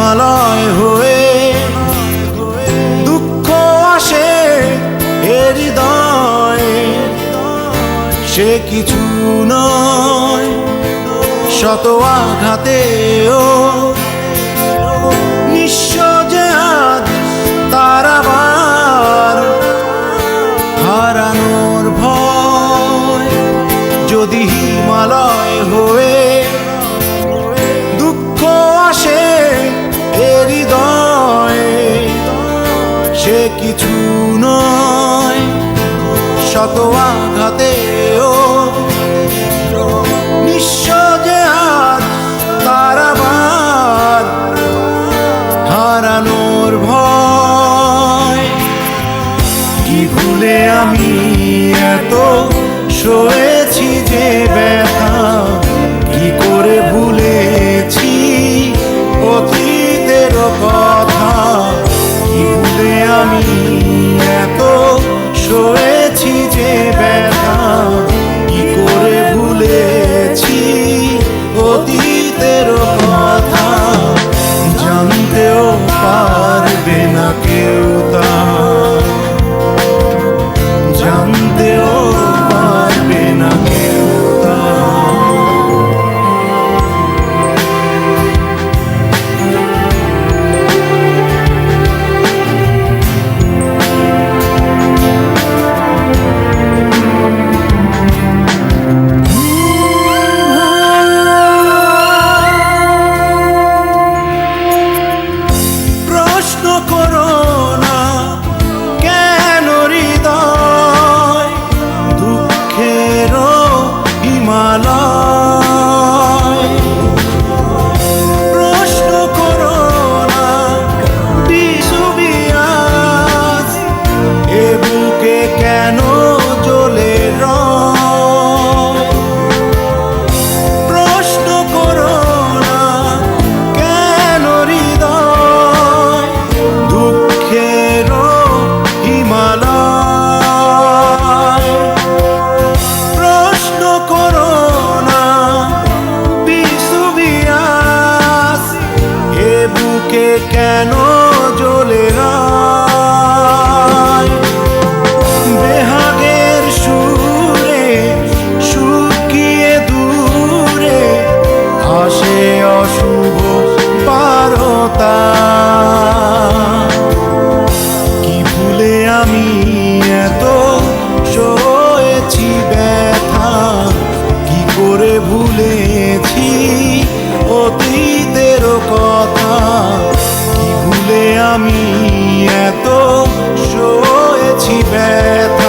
হিমালয় হয়ে দুঃখ আসে এ হৃদয়ে, সে কিছু নয় শত আঘাতেও নিঃস্ব যে আজ তার আবার হারানোর ভয়। যদি হিমালয় হয়ে দুঃখ আসে এ হৃদয়ে, সে কিছু নয় শত আঘাতেও নিঃস্ব যে আজ তার আবার হারানোর ভয়। কি ভুলে আমি এত সয়েছি যে ব্যথা, কি করে ভুলেছি অতীতের কথা। কি ভুলে আমি এত সয়েছি যে ব্যথা, কি করে ভুলেছি অতীতের কথা। জানতেও পারবে না কেউ তা, জানতেও পারবে না কেউ তা। প্রশ্ন করো না কেন হৃদয় দুঃখেরও হিমালয়। প্রশ্ন করো না বিষুবিয়াস এ বুকে কেন জ্বলে রয়। প্রশ্ন করো না কেন হৃদয় দুঃখেরও হিমালয়। প্রশ্ন করো না বিষুবিয়াস এ বুকে কেন জ্বলে রয়। বেহাগের সুরে শুকিয়ে দূরে আসে অশুভ বারতা। কি ভুলে আমি এত সয়েছি ব্যথা, কি করে ভুলেছি অতীতের কথা। কি ভুলে আমি এত সয়েছি ব্যথা,